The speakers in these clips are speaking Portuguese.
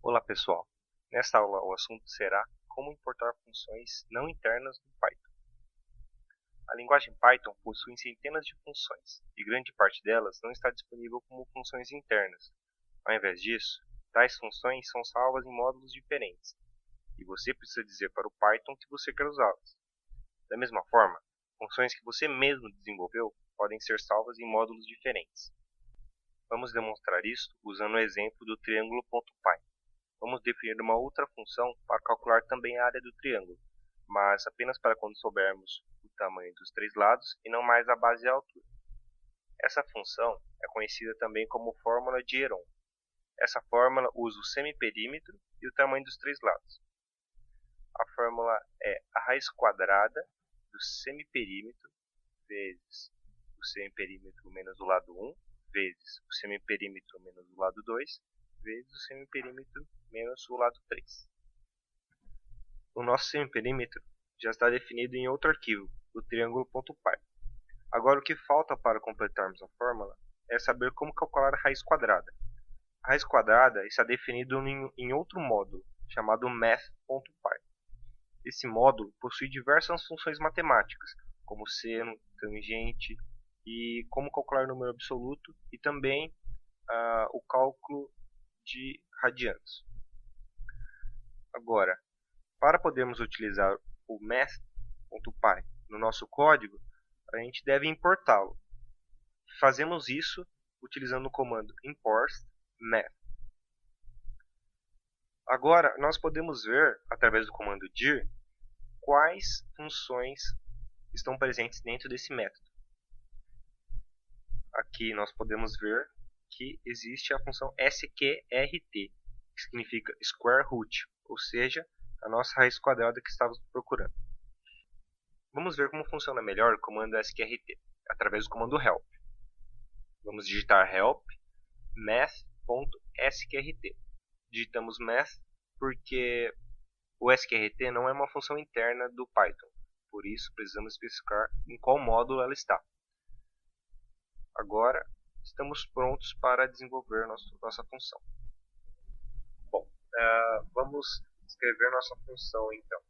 Olá pessoal, nesta aula o assunto será como importar funções não internas no Python. A linguagem Python possui centenas de funções e grande parte delas não está disponível como funções internas. Ao invés disso, tais funções são salvas em módulos diferentes e você precisa dizer para o Python que você quer usá-las. Da mesma forma, funções que você mesmo desenvolveu podem ser salvas em módulos diferentes. Vamos demonstrar isso usando o exemplo do triângulo.py. Vamos definir uma outra função para calcular também a área do triângulo, mas apenas para quando soubermos o tamanho dos três lados e não mais a base e a altura. Essa função é conhecida também como fórmula de Heron. Essa fórmula usa o semiperímetro e o tamanho dos três lados. A fórmula é a raiz quadrada do semiperímetro vezes o semiperímetro menos o lado 1, vezes o semiperímetro menos o lado 2, vezes o semiperímetro menos o lado 3. O nosso semiperímetro já está definido em outro arquivo, o triângulo.py. Agora o que falta para completarmos a fórmula é saber como calcular a raiz quadrada. A raiz quadrada está definida em outro módulo, chamado math.py. Esse módulo possui diversas funções matemáticas, como seno, tangente e como calcular o número absoluto e também o cálculo de radianos. Agora, para podermos utilizar o math.py no nosso código, a gente deve importá-lo. Fazemos isso utilizando o comando import math. Agora, nós podemos ver, através do comando dir, quais funções estão presentes dentro desse método. Aqui nós podemos ver que existe a função sqrt, que significa square root, ou seja, a nossa raiz quadrada que estávamos procurando. Vamos ver como funciona melhor o comando sqrt, através do comando help. Vamos digitar help math.sqrt. Digitamos math porque o sqrt não é uma função interna do Python, por isso precisamos especificar em qual módulo ela está. Agora estamos prontos para desenvolver nossa função. Bom, vamos escrever nossa função então.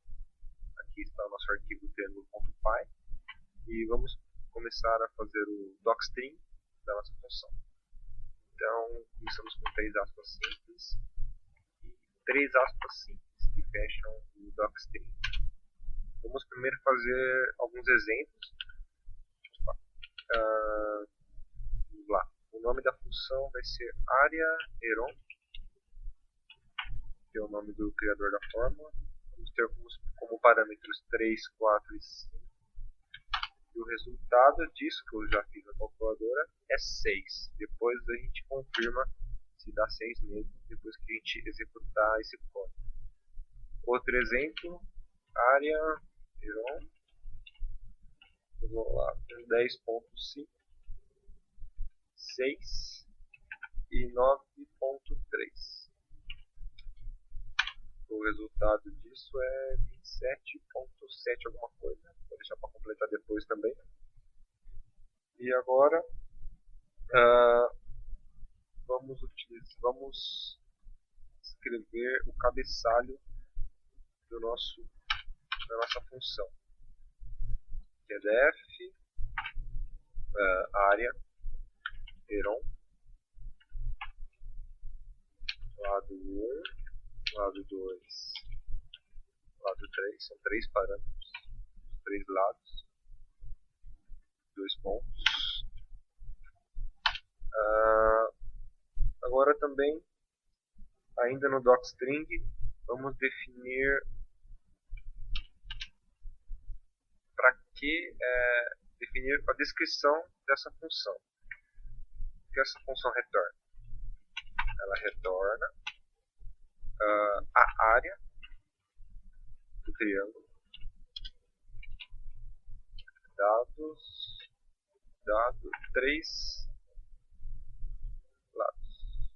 Aqui está o nosso arquivo triângulo.py e vamos começar a fazer o docstring da nossa função. Então, começamos com 3 aspas simples e 3 aspas simples que fecham o docstring. Vamos primeiro fazer alguns exemplos. Vamos lá. O nome da função vai ser área Heron, que é o nome do criador da fórmula. Vamos ter como parâmetros 3, 4 e 5. E o resultado disso, que eu já fiz na calculadora, é 6. Depois a gente confirma se dá 6 mesmo, depois que a gente executar esse código. Outro exemplo, área Heron. Vamos lá, 10.5, 6 e 9.3. O resultado disso é 27.7 alguma coisa. Vou deixar para completar depois também. E agora vamos escrever o cabeçalho da nossa função. Que é def área Heron, lado 1, lado 2, lado 3, são 3 parâmetros, 3 lados, 2 pontos. Agora também, ainda no docstring, vamos definir definir a descrição dessa função. O que essa função retorna? Ela retorna a área do triângulo, dado 3 lados,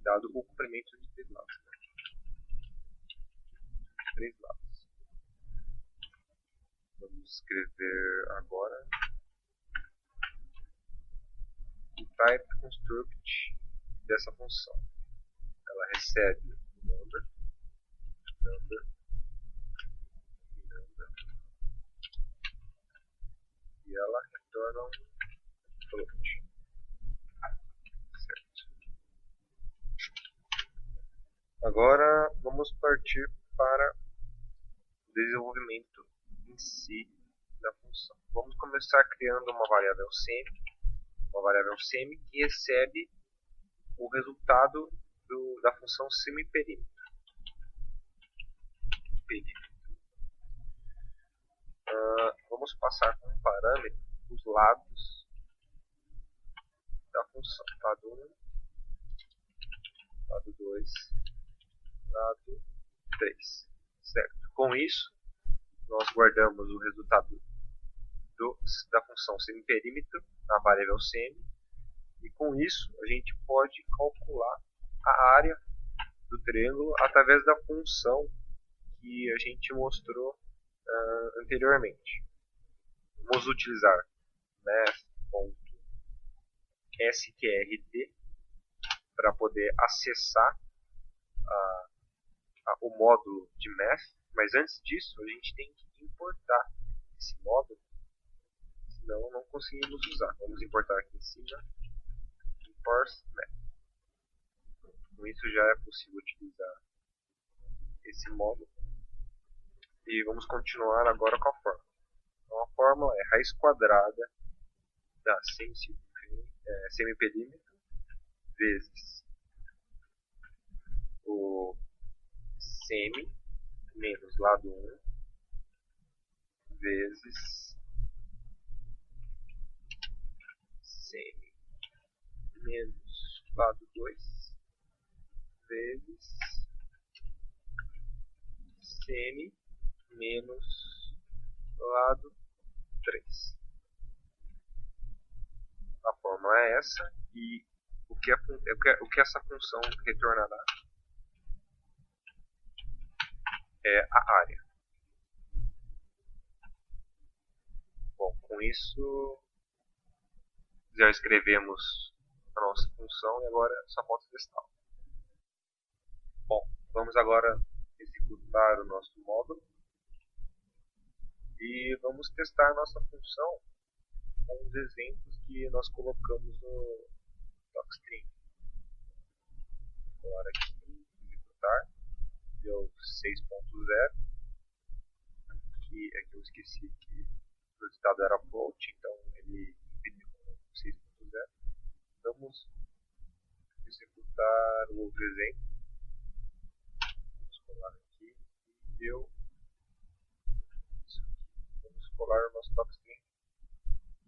dado o comprimento de 3 lados. 3 lados. Vamos escrever agora o type construct dessa função. Ela recebe number, e ela retorna um float. Certo. Agora vamos partir para o desenvolvimento em si da função. Vamos começar criando uma variável semi que recebe o resultado da função semiperímetro. Vamos passar como parâmetro os lados da função. Lado 1, lado 2, lado 3. Certo. Com isso, nós guardamos o resultado da função semiperímetro na variável semi, e com isso a gente pode calcular a área do triângulo através da função que a gente mostrou anteriormente. Vamos utilizar math.strt para poder acessar o módulo de math, mas antes disso a gente tem que importar esse módulo, senão não conseguimos usar. Vamos importar aqui em cima, import math. Com isso já é possível utilizar esse módulo. E vamos continuar agora com a fórmula. Então a fórmula é raiz quadrada da semiperímetro vezes o semi menos lado 1 vezes semi menos lado 2 vezes semi menos lado 3. A fórmula é essa, e o que essa função retornará é a área. Bom, com isso já escrevemos a nossa função e agora só falta testá-la. Bom, vamos agora executar o nosso módulo e vamos testar a nossa função com os exemplos que nós colocamos no docstring. Vou colar aqui, executar, deu 6.0. Aqui eu esqueci que o resultado era float, então ele impediu 6.0. Vamos executar o outro exemplo. Vamos colar aqui e deu isso aqui. Vamos colar o nosso docstring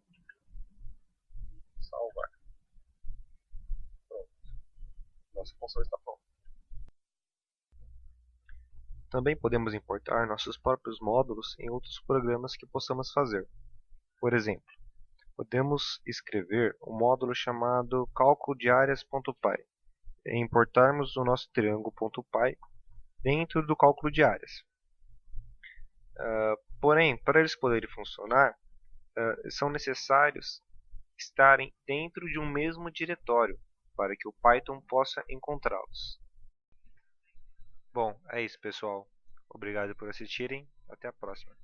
e salvar. Pronto. Nossa função está pronta. Também podemos importar nossos próprios módulos em outros programas que possamos fazer. Por exemplo, podemos escrever um módulo chamado cálculo de áreas.py e importarmos o nosso triângulo.py dentro do cálculo de áreas. Porém, para eles poderem funcionar, são necessários estarem dentro de um mesmo diretório para que o Python possa encontrá-los. Bom, é isso, pessoal. Obrigado por assistirem. Até a próxima.